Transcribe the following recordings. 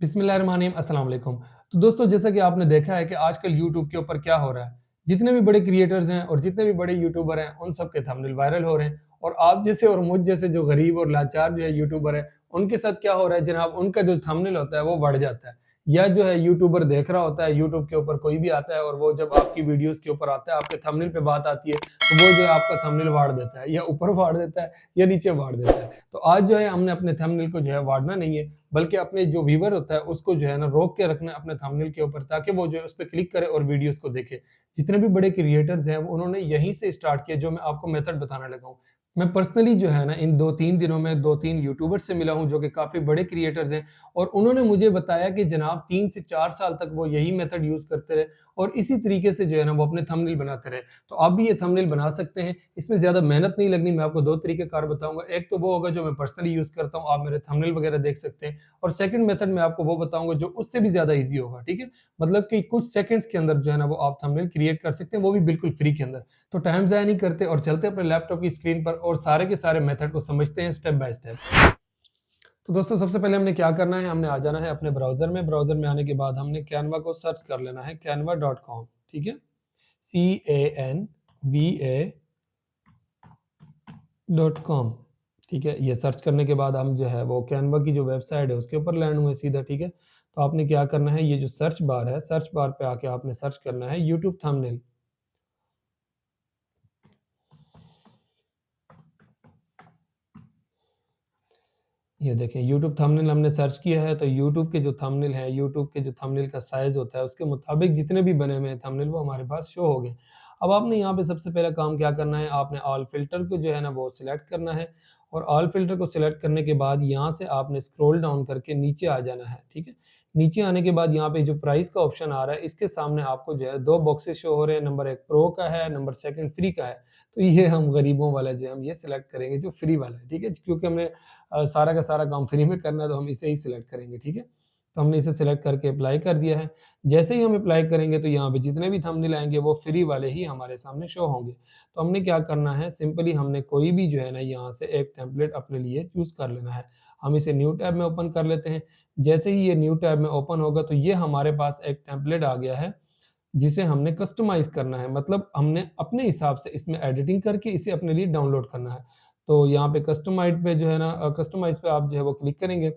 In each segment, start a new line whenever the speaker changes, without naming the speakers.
बिस्मिल्लाहिर्रहमानिर्रहीम अस्सलाम वालेकुम। तो दोस्तों जैसा कि आपने देखा है कि आजकल यूट्यूब के ऊपर क्या हो रहा है, जितने भी बड़े क्रिएटर्स हैं और जितने भी बड़े यूट्यूबर हैं, उन सब के थंबनेल वायरल हो रहे हैं और आप जैसे और मुझ जैसे जो गरीब और लाचार जो है यूट्यूबर है, उनके साथ क्या हो रहा है जनाब, उनका जो थंबनेल होता है वो बढ़ जाता है। या जो है यूट्यूबर देख रहा होता है, यूट्यूब के ऊपर कोई भी आता है और वो जब आपकी वीडियोज़ के ऊपर आता है, आपके थंबनेल पे बात आती है, तो वो जो है आपका थंबनेल वाड़ देता है, या ऊपर वाड़ देता है या नीचे वाड़ देता है। तो आज जो है हमने अपने थंबनेल को जो है वाड़ना नहीं है, बल्कि अपने जो व्यूअर होता है उसको जो है ना रोक के रखना है अपने थंबनेल के ऊपर, ताकि वो जो है उस पे क्लिक करे और वीडियोस को देखे। जितने भी बड़े क्रिएटर्स हैं वो उन्होंने यहीं से स्टार्ट किया, जो मैं आपको मेथड बताने लगा हूँ। मैं पर्सनली जो है ना इन 2-3 दिनों में 2-3 यूट्यूबर्स से मिला हूँ जो कि काफ़ी बड़े क्रिएटर्स हैं, और उन्होंने मुझे बताया कि जनाब 3 से 4 साल तक वो यही मेथड यूज़ करते रहे और इसी तरीके से जो है ना वो अपने थंबनेल बनाते रहे। तो आप भी ये थंबनेल बना सकते हैं, इसमें ज़्यादा मेहनत नहीं लगनी। मैं आपको 2 तरीक़ेकार बताऊँगा। एक तो वो होगा जो मैं पर्सनली यूज़ करता हूँ, आप मेरे थंबनेल वगैरह देख सकते हैं। और सेकंड मेथड मैं आपको वो बताऊँगा जो उससे भी ज़्यादा ईज़ी होगा, ठीक है? मतलब कि कुछ सेकंड्स के अंदर जो है ना वो आप थंबनेल क्रिएट कर सकते हैं, वो भी बिल्कुल फ्री के अंदर। तो टाइम ज़ाया नहीं करते और चलते हैं अपने लैपटॉप की स्क्रीन पर और सारे के सारे मेथड को समझते हैं स्टेप बाय स्टेप। तो दोस्तों सबसे पहले हमने क्या करना है, हमने आ जाना है अपने ब्राउज़र में आने के बाद हमने कैनवा को सर्च कर लेना है, canva.com, ठीक है? canva.com, ठीक है? ये सर्च करने के बाद हम जो है वो कैनवा की जो वेबसाइट है उसके ऊपर लैंड हुए सीधा, ठीक है? तो आपने क्या करना है, ये जो सर्च बार है, सर्च बार पे आके आपने सर्च करना है यूट्यूब थंबनेल। ये देखें यूट्यूब थंबनेल हमने सर्च किया है, तो यूट्यूब के जो थंबनेल है, यूट्यूब के जो थंबनेल का साइज़ होता है उसके मुताबिक जितने भी बने हुए हैं थंबनेल वो हमारे पास शो हो गए। अब आपने यहाँ पे सबसे पहला काम क्या करना है, आपने ऑल फ़िल्टर को जो है ना वो सिलेक्ट करना है, और ऑल फ़िल्टर को सिलेक्ट करने के बाद यहाँ से आपने स्क्रॉल डाउन करके नीचे आ जाना है, ठीक है? नीचे आने के बाद यहाँ पे जो प्राइस का ऑप्शन आ रहा है, इसके सामने आपको जो है 2 बॉक्सेस शो हो रहे हैं, नंबर 1 प्रो का है, नंबर 2 फ्री का है। तो ये हम गरीबों वाला जो है हम ये सिलेक्ट करेंगे जो फ्री वाला है, ठीक है? क्योंकि हमने सारा का सारा काम फ्री में करना है, तो हम इसे ही सिलेक्ट करेंगे, ठीक है? तो हमने इसे सिलेक्ट करके अप्लाई कर दिया है। जैसे ही हम अप्लाई करेंगे तो यहाँ पे जितने भी थंबनेल आएँगे वो फ्री वाले ही हमारे सामने शो होंगे। तो हमने क्या करना है, सिंपली हमने कोई भी जो है ना यहाँ से एक टेम्पलेट अपने लिए चूज़ कर लेना है। हम इसे न्यू टैब में ओपन कर लेते हैं। जैसे ही ये न्यू टैब में ओपन होगा तो ये हमारे पास एक टेम्पलेट आ गया है, जिसे हमने कस्टमाइज़ करना है, मतलब हमने अपने हिसाब से इसमें एडिटिंग करके इसे अपने लिए डाउनलोड करना है। तो यहाँ पे कस्टमाइज़ पे जो है ना कस्टमाइज़ पे आप जो है वो क्लिक करेंगे।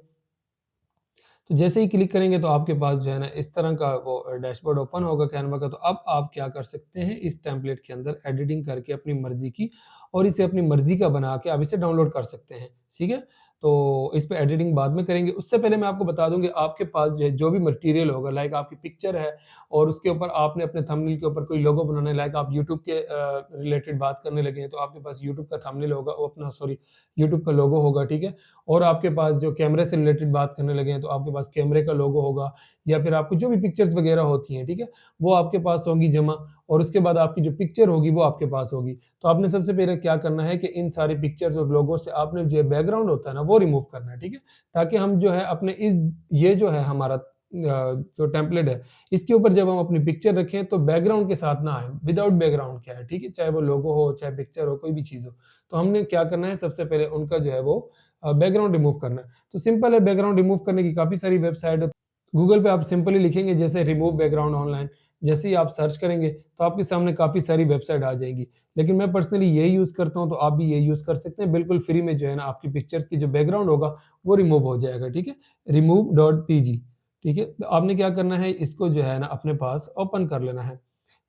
तो जैसे ही क्लिक करेंगे तो आपके पास जो है ना इस तरह का वो डैशबोर्ड ओपन होगा कैनवा का। तो अब आप क्या कर सकते हैं, इस टेम्पलेट के अंदर एडिटिंग करके अपनी मर्ज़ी की और इसे अपनी मर्ज़ी का बना के आप इसे डाउनलोड कर सकते हैं, ठीक है? तो इस पे एडिटिंग बाद में करेंगे। उससे पहले मैं आपको बता दूँ कि आपके पास जो है जो भी मटेरियल होगा, लाइक आपकी पिक्चर है और उसके ऊपर आपने अपने थंबनेल के ऊपर कोई लोगो बनाना है, लाइक आप यूट्यूब के रिलेटेड बात करने लगे हैं तो आपके पास यूट्यूब का थंबनेल होगा, वो अपना सॉरी यूट्यूब का लोगो होगा, ठीक है? और आपके पास जो कैमरे से रिलेटेड बात करने लगे हैं, तो आपके पास कैमरे का लोगो होगा, या फिर आपको जो भी पिक्चर्स वगैरह होती हैं, ठीक है? वो आपके पास होंगी जमा, और उसके बाद आपकी जो पिक्चर होगी वो आपके पास होगी। तो आपने सबसे पहले क्या करना है कि इन सारी पिक्चर्स और लोगो से आपने जो बैकग्राउंड होता है ना वो रिमूव करना है, ठीक है? ताकि हम जो है अपने इस ये जो है हमारा जो टेम्पलेट है, इसके ऊपर जब हम अपनी पिक्चर रखें तो बैकग्राउंड के साथ ना आए, विदाउट बैकग्राउंड के आए, ठीक है? चाहे वो लोगो हो, चाहे पिक्चर हो, कोई भी चीज़ हो। तो हमने क्या करना है, सबसे पहले उनका जो है वो बैकग्राउंड रिमूव करना है। तो सिंपल है, बैकग्राउंड रिमूव करने की काफ़ी सारी वेबसाइट है। गूगल पे आप सिंपली लिखेंगे जैसे रिमूव बैकग्राउंड ऑनलाइन, जैसे ही आप सर्च करेंगे तो आपके सामने काफ़ी सारी वेबसाइट आ जाएँगी। लेकिन मैं पर्सनली यही यूज़ करता हूँ, तो आप भी यही यूज़ कर सकते हैं। बिल्कुल फ्री में जो है ना आपकी पिक्चर्स की जो बैकग्राउंड होगा वो रिमूव हो जाएगा, ठीक है? remove.pg, ठीक है? तो आपने क्या करना है, इसको जो है ना अपने पास ओपन कर लेना है।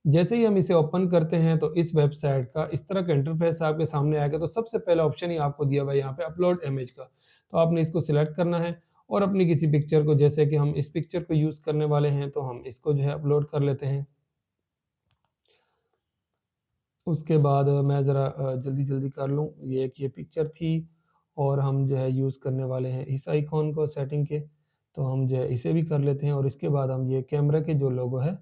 जैसे ही हम इसे ओपन करते हैं तो इस वेबसाइट का इस तरह का इंटरफेस आपके सामने आएगा। तो सबसे पहला ऑप्शन ही आपको दिया हुआ है यहाँ पे अपलोड इमेज का। तो आपने इसको सिलेक्ट करना है और अपनी किसी पिक्चर को, जैसे कि हम इस पिक्चर को यूज़ करने वाले हैं तो हम इसको जो है अपलोड कर लेते हैं। उसके बाद मैं ज़रा जल्दी-जल्दी कर लूँ, ये एक ये पिक्चर थी और हम जो है यूज़ करने वाले हैं इस आइकॉन को सेटिंग के, तो हम जो है इसे भी कर लेते हैं और इसके बाद हम ये कैमरा के जो लोगो है,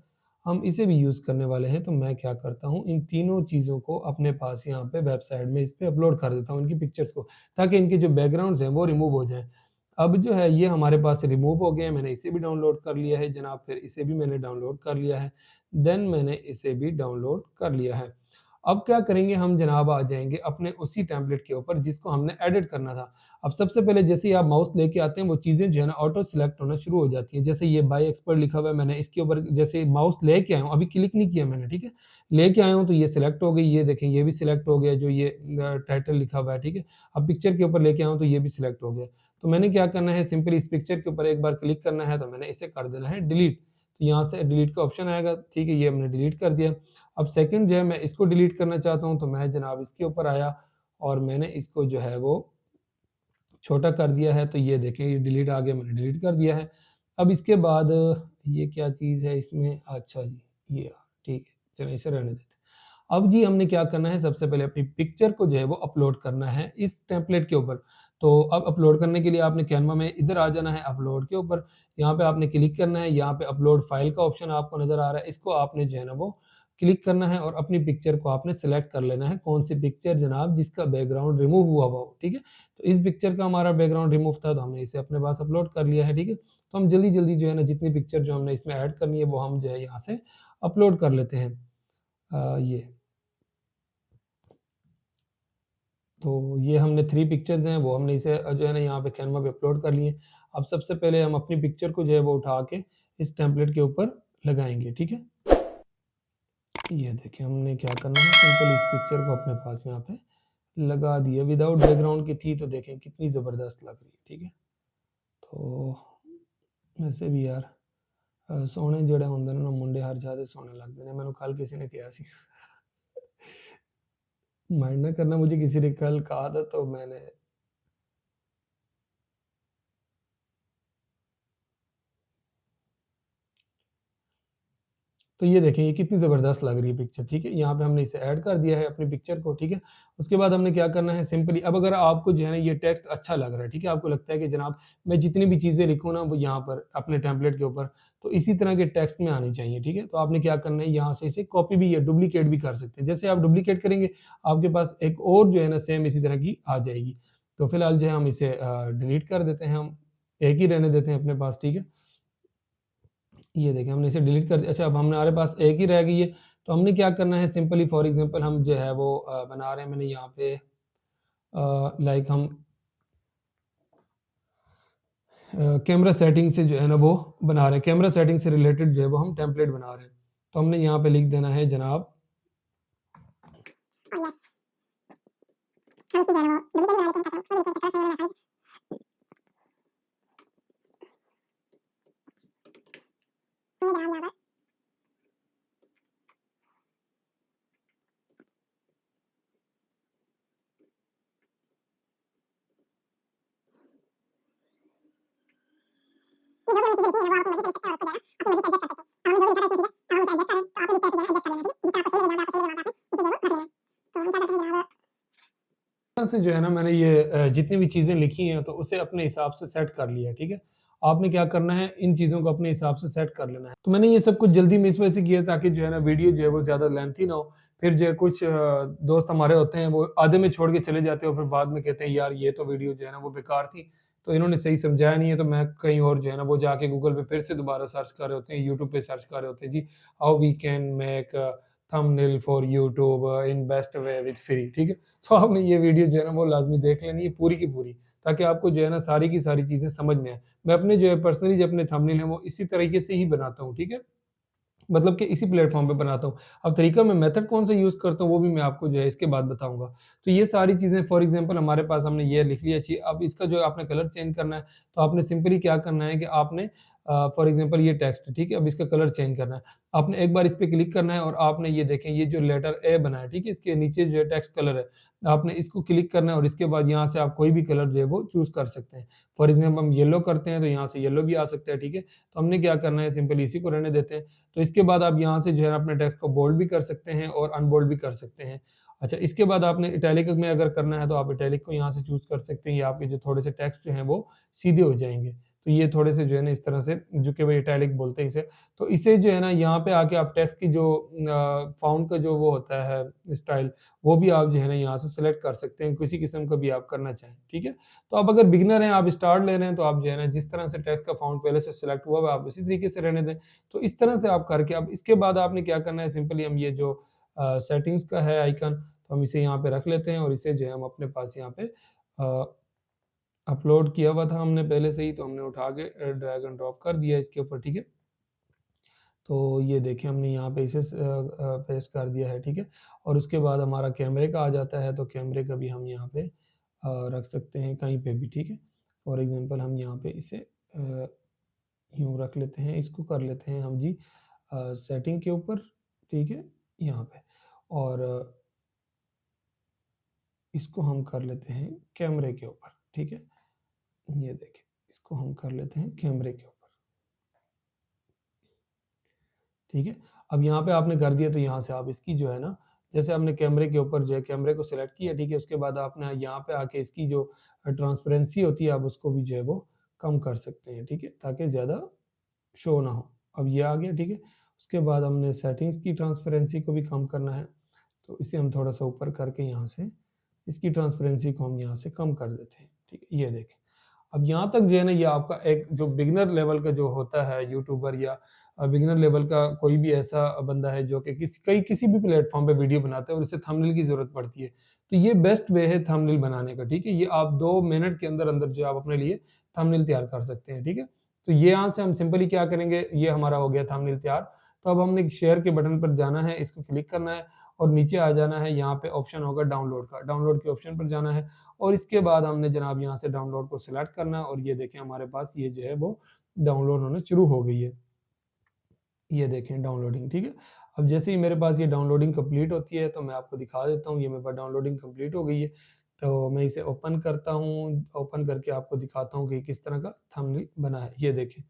हम इसे भी यूज़ करने वाले हैं। तो मैं क्या करता हूँ, इन तीनों चीज़ों को अपने पास यहाँ पे वेबसाइट में इस पे अपलोड कर देता हूँ, इनकी पिक्चर्स को, ताकि इनके जो बैकग्राउंड्स हैं वो रिमूव हो जाएँ। अब जो है ये हमारे पास से रिमूव हो गए हैं, मैंने इसे भी डाउनलोड कर लिया है जनाब, फिर इसे भी मैंने डाउनलोड कर लिया है, देन मैंने इसे भी डाउनलोड कर लिया है। अब क्या करेंगे हम जनाब, आ जाएँगे अपने उसी टेम्पलेट के ऊपर जिसको हमने एडिट करना था। अब सबसे पहले जैसे ही आप माउस लेके आते हैं वो चीज़ें जो है ना ऑटो सिलेक्ट होना शुरू हो जाती हैं। जैसे ये बाय एक्सपर्ट लिखा हुआ है, मैंने इसके ऊपर जैसे माउस लेके आया हूँ, अभी क्लिक नहीं किया मैंने, ठीक है? लेके आया हूँ तो ये सिलेक्ट हो गई, ये देखें ये भी सिलेक्ट हो गया जो ये टाइटल लिखा हुआ है, ठीक है? अब पिक्चर के ऊपर लेके आया हूँ तो ये भी सिलेक्ट हो गया। तो मैंने क्या करना है, सिंपली इस पिक्चर के ऊपर एक बार क्लिक करना है, तो मैंने इसे कर देना है डिलीट। तो यहाँ से डिलीट का ऑप्शन आएगा, ठीक है? ये हमने डिलीट कर दिया। अब सेकंड जो है मैं इसको डिलीट करना चाहता हूँ, तो मैं जनाब इसके ऊपर आया और मैंने इसको जो है वो छोटा कर दिया है, तो ये देखें ये डिलीट आ गया, मैंने डिलीट कर दिया है। अब इसके बाद ये क्या चीज़ है इसमें, अच्छा जी ये ठीक है, चलिए इसे रहने देते हैं। अब जी हमने क्या करना है, सबसे पहले अपनी पिक्चर को जो है वो अपलोड करना है इस टेम्पलेट के ऊपर। तो अब अपलोड करने के लिए आपने कैनवा में इधर आ जाना है अपलोड के ऊपर, यहाँ पे आपने क्लिक करना है, यहाँ पे अपलोड फाइल का ऑप्शन आपको नज़र आ रहा है, इसको आपने जो है ना वो क्लिक करना है और अपनी पिक्चर को आपने सेलेक्ट कर लेना है, कौन सी पिक्चर जनाब जिसका बैकग्राउंड रिमूव हुआ हुआ हो, ठीक है? तो इस पिक्चर का हमारा बैकग्राउंड रिमूव था, तो हमने इसे अपने पास अपलोड कर लिया है, ठीक है? तो हम जल्दी-जल्दी जो है ना जितनी पिक्चर जो हमने इसमें ऐड करनी है वो हम जो है यहाँ से अपलोड कर लेते हैं। ये तो ये हमने 3 पिक्चर्स हैं वो हमने इसे जो है ना यहाँ पे कैनवा पे अपलोड कर लिए। अब सबसे पहले हम अपनी पिक्चर को जो है वो उठा के इस टेम्पलेट के ऊपर लगाएँगे, ठीक है? ये देखिए हमने क्या करना है, सिंपल इस पिक्चर को अपने पास यहाँ पे लगा दिया, विदाउट बैकग्राउंड की थी तो देखें कितनी ज़बरदस्त लग रही है, ठीक है? तो वैसे भी यार सोहने ਜਿਹੜੇ ਹੁੰਦੇ ਨੇ ਨਾ ਮੁੰਡੇ ਹਰ ਜ਼ਿਆਦਾ ਸੋਹਣੇ ਲੱਗਦੇ ਨੇ, ਮੈਨੂੰ ਕੱਲ ਕਿਸੇ ਨੇ ਕਿਹਾ ਸੀ। माइंड ना करना, मुझे किसी ने कल कहा था तो मैंने तो ये देखें ये कितनी ज़बरदस्त लग रही है पिक्चर, ठीक है? यहाँ पे हमने इसे ऐड कर दिया है अपनी पिक्चर को, ठीक है? उसके बाद हमने क्या करना है, सिंपली अब अगर आपको जो है ना ये टेक्स्ट अच्छा लग रहा है, ठीक है? आपको लगता है कि जनाब मैं जितनी भी चीज़ें लिखूँ ना वो यहाँ पर अपने टेम्पलेट के ऊपर, तो इसी तरह के टेक्स्ट में आनी चाहिए, ठीक है? तो आपने क्या करना है, यहाँ से इसे कॉपी भी या डुप्लीकेट भी कर सकते हैं। जैसे आप डुप्लीकेट करेंगे, आपके पास एक और जो है ना सेम इसी तरह की आ जाएगी। तो फिलहाल जो है हम इसे डिलीट कर देते हैं, हम एक ही रहने देते हैं अपने पास, ठीक है? ये देखें हमने इसे डिलीट कर दिया। अच्छा अब हमारे पास एक ही रह गई है, तो हमने क्या करना है, सिंपली फॉर एग्ज़ाम्पल हम जो है वो बना रहे हैं, मैंने यहाँ पे लाइक हम कैमरा सेटिंग से जो है ना वो बना रहे हैं, कैमरा सेटिंग से रिलेटेड जो है वो हम टेम्पलेट बना रहे हैं। तो हमने यहाँ पे लिख देना है जनाब तरह से जो है ना मैंने ये जितनी भी चीज़ें लिखी हैं तो उसे अपने हिसाब से सेट कर लिया है, ठीक है? आपने क्या करना है, इन चीज़ों को अपने हिसाब से सेट कर लेना है। तो मैंने ये सब कुछ जल्दी में इस वजह से किया ताकि जो है ना वीडियो जो है वो ज़्यादा लेंथी ना हो। फिर जो है कुछ दोस्त हमारे होते हैं वो आधे में छोड़ के चले जाते हैं और फिर बाद में कहते हैं यार ये तो वीडियो जो है ना वो बेकार थी, तो इन्होंने सही समझाया नहीं है, तो मैं कहीं और जो है ना वो जाके गूगल पे फिर से दोबारा सर्च कर रहे होते हैं, यूट्यूब पे सर्च कर रहे होते हैं जी, how we can make thumbnail for YouTube in best way with free, ठीक है? तो आपने ये वीडियो जो है ना वो लाज़मी देख लेनी है पूरी की पूरी, ताकि आपको जो है ना सारी की सारी चीज़ें समझ में आएँ। मैं अपने जो है पर्सनली जो अपने थंबनेल हैं वो इसी तरीके से ही बनाता हूँ, ठीक है? मतलब कि इसी प्लेटफ़ॉर्म पे बनाता हूँ। अब तरीका मैं मेथड कौन-सा यूज़ करता हूँ वो भी मैं आपको जो है इसके बाद बताऊँगा। तो ये सारी चीज़ें फॉर एग्ज़ाम्पल हमारे पास हमने ये लिख लिया चाहिए, अब इसका जो आपने कलर चेंज करना है, तो आपने सिंपली क्या करना है कि आपने फॉर एग्ज़ाम्पल ये टेक्स्ट ठीक है, अब इसका कलर चेंज करना है। आपने एक बार इस पे क्लिक करना है और आपने ये देखें ये जो लेटर ए बना है, ठीक है? इसके नीचे जो है टेक्स्ट कलर है, आपने इसको क्लिक करना है और इसके बाद यहाँ से आप कोई भी कलर जो है वो चूज़ कर सकते हैं। फॉर एग्ज़ाम्पल हम येलो करते हैं तो यहाँ से येलो भी आ सकता है, ठीक है? तो हमने क्या करना है सिंपली इसी को रहने देते हैं। तो इसके बाद आप यहाँ से जो है अपने टेक्स्ट को बोल्ड भी कर सकते हैं और अनबोल्ड भी कर सकते हैं। अच्छा इसके बाद आपने इटैलिक में अगर करना है तो आप इटैलिक को यहाँ से चूज़ कर सकते हैं, ये आपके जो थोड़े से टेक्स्ट जो हैं वो सीधे हो जाएँगे। तो ये थोड़े से जो है ना इस तरह से जो कि भाई इटैलिक बोलते हैं इसे। तो इसे जो है ना यहाँ पे आके आप टेक्स्ट की जो फ़ॉन्ट का जो वो होता है स्टाइल, वो भी आप जो है ना यहाँ से सेलेक्ट कर सकते हैं, किसी किस्म का भी आप करना चाहें, ठीक है? तो आप अगर बिगिनर हैं, आप स्टार्ट ले रहे हैं तो आप जो है ना जिस तरह से टेक्स्ट का फ़ॉन्ट पहले से सेलेक्ट हुआ है आप उसी तरीके से रहने दें। तो इस तरह से आप करके अब इसके बाद आपने क्या करना है सिंपली हम ये जो सेटिंग्स का है आइकन, तो हम इसे यहाँ पे रख लेते हैं और इसे जो है हम अपने पास यहाँ पे अपलोड किया हुआ था हमने पहले से ही, तो हमने उठा के ड्रैग एंड ड्रॉप कर दिया इसके ऊपर, ठीक है। तो ये देखें हमने यहाँ पे इसे पेस्ट कर दिया है, ठीक है। और उसके बाद हमारा कैमरे का आ जाता है, तो कैमरे का भी हम यहाँ पे रख सकते हैं कहीं पे भी, ठीक है। फॉर एग्जांपल हम यहाँ पे इसे यूँ रख लेते हैं, इसको कर लेते हैं हम जी सेटिंग के ऊपर, ठीक है, यहाँ पे। और इसको हम कर लेते हैं कैमरे के ऊपर, ठीक है। ये देखें, इसको हम कर लेते हैं कैमरे के ऊपर, ठीक है। अब यहाँ पे आपने कर दिया, तो यहाँ से आप इसकी जो है ना, जैसे आपने कैमरे के ऊपर जो है कैमरे को सिलेक्ट किया, ठीक है, उसके बाद आपने यहाँ पे आके इसकी जो ट्रांसपेरेंसी होती है आप उसको भी जो है वो कम कर सकते हैं, ठीक है, ताकि ज़्यादा शो ना हो। अब ये आ गया, ठीक है। उसके बाद हमने सेटिंग्स की ट्रांसपेरेंसी को भी कम करना है, तो इसे हम थोड़ा सा ऊपर करके यहाँ से इसकी ट्रांसपेरेंसी को हम यहाँ से कम कर देते हैं, ठीक है। ये देखें, अब यहाँ तक जो है ना, ये आपका एक जो बिगिनर लेवल का जो होता है यूट्यूबर या बिगिनर लेवल का कोई भी ऐसा बंदा है जो कि किसी भी प्लेटफॉर्म पे वीडियो बनाता है और उसे थंबनेल की ज़रूरत पड़ती है, तो ये बेस्ट वे है थंबनेल बनाने का, ठीक है। ये आप 2 मिनट के अंदर-अंदर जो आप अपने लिए थंबनेल तैयार कर सकते हैं, ठीक है। तो ये यहाँ से हम सिंपली क्या करेंगे, ये हमारा हो गया थंबनेल तैयार। तो अब हमने शेयर के बटन पर जाना है, इसको क्लिक करना है और नीचे आ जाना है, यहाँ पे ऑप्शन होगा डाउनलोड का, डाउनलोड के ऑप्शन पर जाना है और इसके बाद हमने जनाब यहाँ से डाउनलोड को सिलेक्ट करना है और ये देखें हमारे पास ये जो है वो डाउनलोड होना शुरू हो गई है। ये देखें डाउनलोडिंग, ठीक है। अब जैसे ही मेरे पास ये डाउनलोडिंग कंप्लीट होती है तो मैं आपको दिखा देता हूँ, ये मेरे पास डाउनलोडिंग कंप्लीट हो गई है। तो मैं इसे ओपन करता हूँ, ओपन करके आपको दिखाता हूँ कि किस तरह का थंबनेल बना है। ये देखें,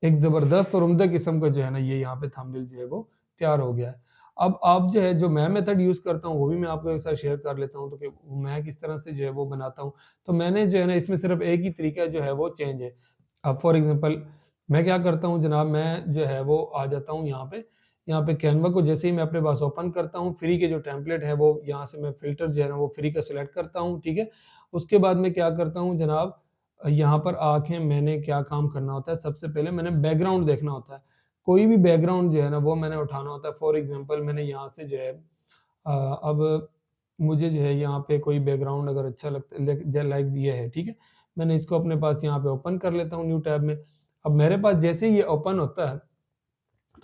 एक ज़बरदस्त और उम्दा किस्म का जो है ना, ये यहाँ पे थंबनेल जो है वो तैयार हो गया है। अब आप जो है, जो मैं मेथड यूज़ करता हूँ वो भी मैं आपके साथ शेयर कर लेता हूँ, तो कि मैं किस तरह से जो है वो बनाता हूँ। तो मैंने जो है ना, इसमें सिर्फ एक ही तरीका जो है वो चेंज है। अब फॉर एग्ज़ाम्पल मैं क्या करता हूँ जनाब, मैं जो है वो आ जाता हूँ यहाँ पे कैनवा को जैसे ही मैं अपने पास ओपन करता हूँ, फ्री के जो टेम्पलेट है वो यहाँ से मैं फ़िल्टर जो है ना वो फ्री का सिलेक्ट करता हूँ, ठीक है। उसके बाद मैं क्या करता हूँ जनाब, यहाँ पर आके मैंने क्या काम करना होता है, सबसे पहले मैंने बैकग्राउंड देखना होता है। कोई भी बैकग्राउंड जो है ना वो मैंने उठाना होता है। फॉर एग्ज़ाम्पल मैंने यहाँ से जो है अब मुझे जो है यहाँ पे कोई बैकग्राउंड अगर अच्छा लगता लाइक ये है, ठीक है। मैंने इसको अपने पास यहाँ पे ओपन कर लेता हूँ न्यू टैब में। अब मेरे पास जैसे ही ये ओपन होता है,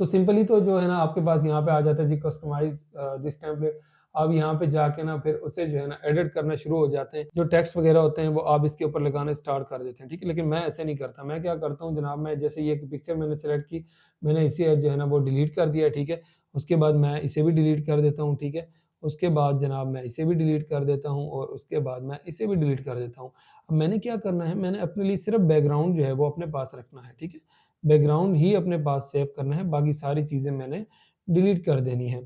तो सिंपली तो जो है ना आपके पास यहाँ पे आ जाता है जी कस्टमाइज़ दिस टेम्पलेट। आप यहाँ पे जाके ना फिर उसे जो है ना एडिट करना शुरू हो जाते हैं। जो टेक्स्ट वगैरह होते हैं वो आप इसके ऊपर लगाना स्टार्ट कर देते हैं, ठीक है। लेकिन मैं ऐसे नहीं करता। मैं क्या करता हूँ जनाब, मैं जैसे ये पिक्चर मैंने सेलेक्ट की, मैंने इसे जो है ना वो डिलीट कर दिया, ठीक है। उसके बाद मैं इसे भी डिलीट कर देता हूँ, ठीक है। उसके बाद जनाब मैं इसे भी डिलीट कर देता हूँ और उसके बाद मैं इसे भी डिलीट कर देता हूँ। अब मैंने क्या करना है, मैंने अपने लिए सिर्फ़ बैकग्राउंड जो है वो अपने पास रखना है, ठीक है। बैकग्राउंड ही अपने पास सेव करना है, बाकी सारी चीज़ें मैंने डिलीट कर देनी है।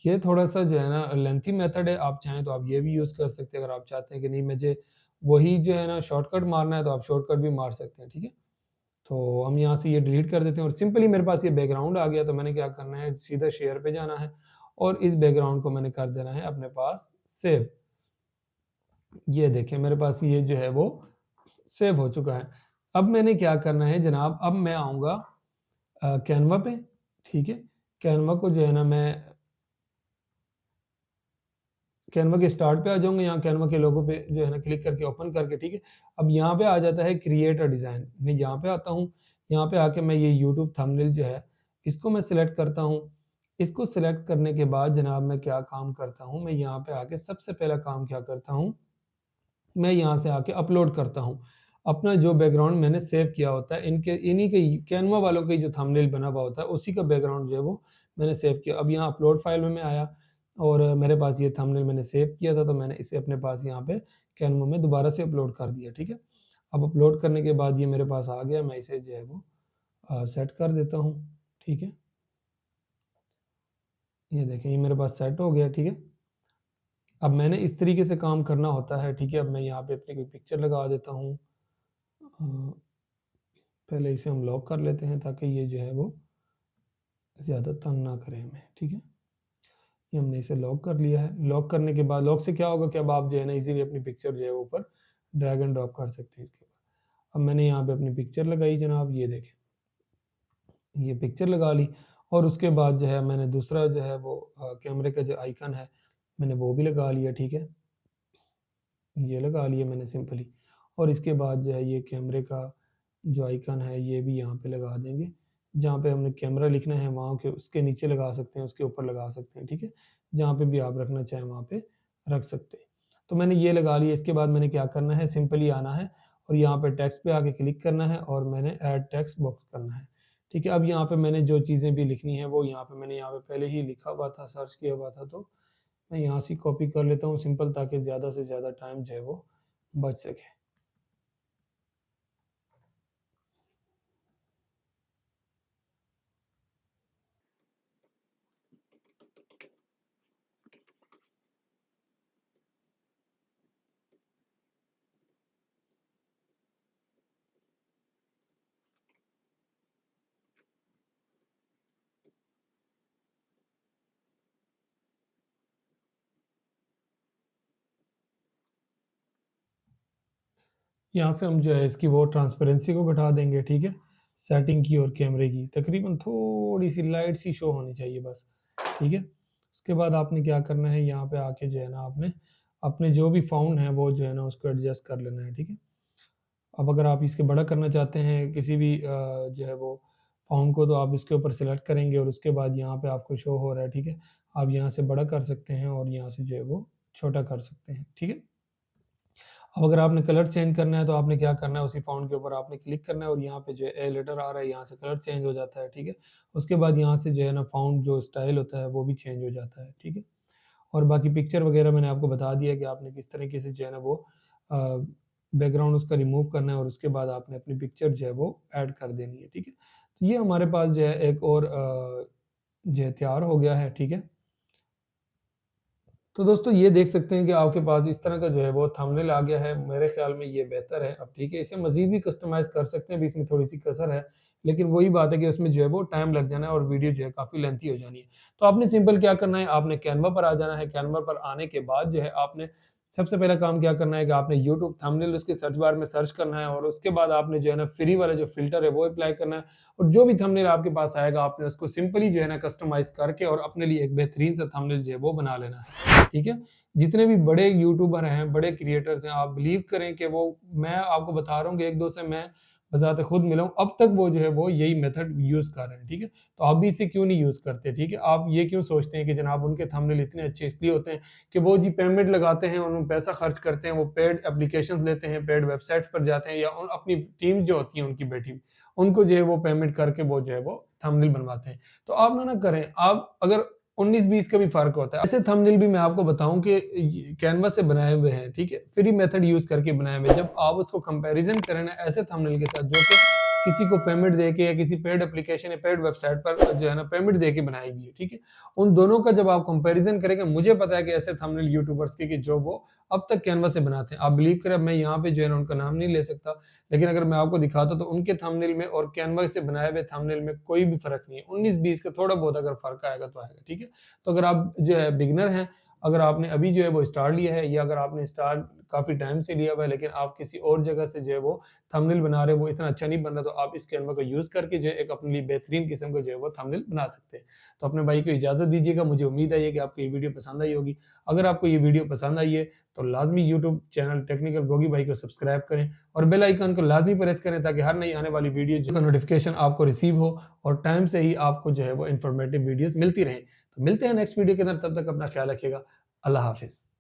ये थोड़ा-सा जो है ना लेंथी मेथड है, आप चाहें तो आप ये भी यूज़ कर सकते हैं। अगर आप चाहते हैं कि नहीं मुझे वही जो है ना शॉर्टकट मारना है, तो आप शॉर्टकट भी मार सकते हैं, ठीक है। तो हम यहाँ से ये डिलीट कर देते हैं और सिंपली मेरे पास ये बैकग्राउंड आ गया, तो मैंने क्या करना है, सीधा शेयर पे जाना है और इस बैकग्राउंड को मैंने कर देना है अपने पास सेव। ये देखें मेरे पास ये जो है वो सेव हो चुका है। अब मैंने क्या करना है जनाब, अब मैं आऊँगा कैनवा पे, ठीक है। कैनवा को जो है ना मैं कैनवा के स्टार्ट पे आ जाऊँगा, यहाँ कैनवा के लोगो पे जो है ना क्लिक करके ओपन करके, ठीक है। अब यहाँ पे आ जाता है क्रिएट अ डिज़ाइन, मैं यहाँ पे आता हूँ, यहाँ पे आके मैं ये यूट्यूब थंबनेल जो है, इसको मैं सिलेक्ट करता हूँ। इसको सिलेक्ट करने के बाद जनाब मैं क्या काम करता हूँ, मैं यहाँ पे आके सबसे पहला काम क्या करता हूँ, मैं यहाँ से आके अपलोड करता हूँ। अपना जो बैकग्राउंड मैंने सेव किया होता है, इन्हीं के कैनवा वालों का ही जो थंबनेल बना हुआ होता है, उसी का बैकग्राउंड जो है वो मैंने सेव किया। अब यहाँ अपलोड फाइल में मैं आया और मेरे पास ये थंबनेल मैंने सेव किया था, तो मैंने इसे अपने पास यहाँ पे कैनवा में दोबारा से अपलोड कर दिया, ठीक है। अब अपलोड करने के बाद ये मेरे पास आ गया, मैं इसे जो है वो सेट कर देता हूँ, ठीक है। ये देखें ये मेरे पास सेट हो गया, ठीक है। अब मैंने इस तरीके से काम करना होता है, ठीक है। अब मैं यहाँ पे अपनी कोई पिक्चर लगा देता हूँ। पहले इसे हम लॉक कर लेते हैं ताकि ये जो है वो ज़्यादा तंग ना करे हमें, ठीक है। ये हमने इसे लॉक कर लिया है। लॉक करने के बाद लॉक से क्या होगा कि अब आप जो है ना इज़िली अपनी पिक्चर जो है वो ऊपर ड्रैग एंड ड्रॉप कर सकते हैं इसके ऊपर। अब मैंने यहाँ पे अपनी पिक्चर लगाई जनाब, ये देखें, ये पिक्चर लगा ली और उसके बाद जो है मैंने दूसरा जो है वो कैमरे का जो आइकन है, मैंने वो भी लगा लिया, ठीक है। ये लगा लिया मैंने सिंपली, और इसके बाद जो है ये कैमरे का जो आइकन है ये भी यहाँ पे लगा देंगे। जहाँ पे हमने कैमरा लिखना है वहाँ के उसके नीचे लगा सकते हैं, उसके ऊपर लगा सकते हैं, ठीक है। जहाँ पे भी आप रखना चाहें वहाँ पे रख सकते हैं। तो मैंने ये लगा लिया, इसके बाद मैंने क्या करना है, सिंपली आना है और यहाँ पे टेक्स्ट पे आके क्लिक करना है और मैंने ऐड टेक्स्ट बॉक्स करना है, ठीक है। अब यहाँ पे मैंने जो चीज़ें भी लिखनी है वो यहाँ पे मैंने यहाँ पे पहले ही लिखा हुआ था, सर्च किया हुआ था, तो मैं यहाँ से कॉपी कर लेता हूँ सिंपल, ताकि ज़्यादा से ज़्यादा टाइम जो है वो बच सके। यहाँ से हम जो है इसकी वो ट्रांसपेरेंसी को घटा देंगे, ठीक है। सेटिंग की और कैमरे की तकरीबन थोड़ी सी लाइट सी शो होनी चाहिए बस, ठीक है। उसके बाद आपने क्या करना है, यहाँ पे आके जो है ना आपने अपने जो भी फाउंड है वो जो है ना उसको एडजस्ट कर लेना है, ठीक है। अब अगर आप इसके बड़ा करना चाहते हैं किसी भी जो है वो फ़ॉन्ट को, तो आप इसके ऊपर सेलेक्ट करेंगे और उसके बाद यहाँ पे आपको शो हो रहा है, ठीक है। आप यहाँ से बड़ा कर सकते हैं और यहाँ से जो है वो छोटा कर सकते हैं, ठीक है। अब अगर आपने कलर चेंज करना है तो आपने क्या करना है, उसी फ़ॉन्ट के ऊपर आपने क्लिक करना है और यहाँ पे जो है ए लेटर आ रहा है, यहाँ से कलर चेंज हो जाता है, ठीक है। उसके बाद यहाँ से जो है ना फ़ॉन्ट जो स्टाइल होता है वो भी चेंज हो जाता है, ठीक है। और बाकी पिक्चर वगैरह मैंने आपको बता दिया कि आपने किस तरीके से जो है ना वो बैकग्राउंड उसका रिमूव करना है और उसके बाद आपने अपनी पिक्चर जो है वो ऐड कर देनी है, ठीक है। तो ये हमारे पास जो है एक और जो है तैयार हो गया है, ठीक है। तो दोस्तों ये देख सकते हैं कि आपके पास इस तरह का जो है वो थंबनेल आ गया है। मेरे ख्याल में ये बेहतर है। अब ठीक है, इसे मज़ीद भी कस्टमाइज़ कर सकते हैं, अभी इसमें थोड़ी-सी कसर है। लेकिन वही बात है कि उसमें जो है वो टाइम लग जाना है और वीडियो जो है काफ़ी लेंथी हो जानी है। तो आपने सिंपल क्या करना है, आपने कैनवा पर आ जाना है। कैनवा पर आने के बाद जो है आपने सबसे पहला काम क्या करना है कि आपने यूट्यूब थंबनेल उसके सर्च बार में सर्च करना है और उसके बाद आपने जो है ना फ्री वाला जो फ़िल्टर है वो अप्लाई करना है और जो भी थंबनेल आपके पास आएगा आपने उसको सिंपली जो है ना कस्टमाइज़ करके और अपने लिए एक बेहतरीन सा थंबनेल जो है वो बना लेना है। ठीक है? जितने भी बड़े यूट्यूबर हैं, बड़े क्रिएटर्स हैं, आप बिलीव करें कि वो मैं आपको बता रहा हूँ कि 1-2 से मैं बज़ात खुद मिला हूँ, अब तक वो जो है वो यही मेथड यूज़ कर रहे हैं, ठीक है? तो आप भी इसे क्यों नहीं यूज़ करते, ठीक है? आप ये क्यों सोचते हैं कि जनाब उनके थंबनेल इतने अच्छे इसलिए होते हैं कि वो जी पेमेंट लगाते हैं, उन्होंने पैसा खर्च करते हैं, वो पेड एप्लीकेशंस लेते हैं, पेड वेबसाइट्स पर जाते हैं या उन अपनी टीम जो होती है उनकी बैठी हुई, उनको जो है वो पेमेंट करके वो जो है वो थंबनेल बनवाते हैं। तो आप ना करें, आप अगर 19-20 का भी फ़र्क होता है। ऐसे थंबनेल भी मैं आपको बताऊँ कि कैनवा से बनाए हुए हैं, ठीक है? फ्री मेथड यूज़ करके बनाए हुए हैं। जब आप उसको कंपैरिज़न करें ना ऐसे थंबनेल के साथ जो कि किसी को पेमेंट देके या किसी पेड एप्लीकेशन या पेड वेबसाइट पर जो है ना पेमेंट देके बनाई हुई है, ठीक है? उन दोनों का जब आप कंपैरिज़न करेंगे, मुझे पता है कि ऐसे थंबनेल यूट्यूबर्स के कि जो वो अब तक कैनवा से बनाते हैं। आप बिलीव करें, मैं यहाँ पे जो है ना उनका नाम नहीं ले सकता, लेकिन अगर मैं आपको दिखाता तो उनके थंबनेल में और कैनवा से बनाए हुए थंबनेल में कोई भी फ़र्क नहीं है। 19-20 का थोड़ा बहुत अगर फ़र्क आएगा तो आएगा, ठीक है? तो अगर आप जो है बिगिनर हैं, अगर आपने अभी जो है वो स्टार्ट लिया है या अगर आपने स्टार्ट काफ़ी टाइम से लिया हुआ है लेकिन आप किसी और जगह से जो है वो थंबनेल बना रहे हो, वो इतना अच्छा नहीं बन रहा, तो आप इस कैनवा का यूज़ करके जो है एक अपने लिए बेहतरीन किस्म का जो है वो थंबनेल बना सकते हैं। तो अपने भाई को इजाज़त दीजिएगा, मुझे उम्मीद है कि आपको ये वीडियो पसंद आई होगी। अगर आपको ये वीडियो पसंद आई है तो लाज़मी यूट्यूब चैनल टेक्निकल गोगी भाई को सब्सक्राइब करें और बेल आइकन को लाज़मी प्रेस करें ताकि हर नई आने वाली वीडियो जो का नोटिफ़िकेशन आपको रिसीव हो और टाइम से ही आपको जो है वो इन्फॉर्मेटिव वीडियोज़ मिलती रहें। तो मिलते हैं नेक्स्ट वीडियो के अंदर, तब तक अपना ख्याल रखिएगा। अल्लाह हाफ़िज़।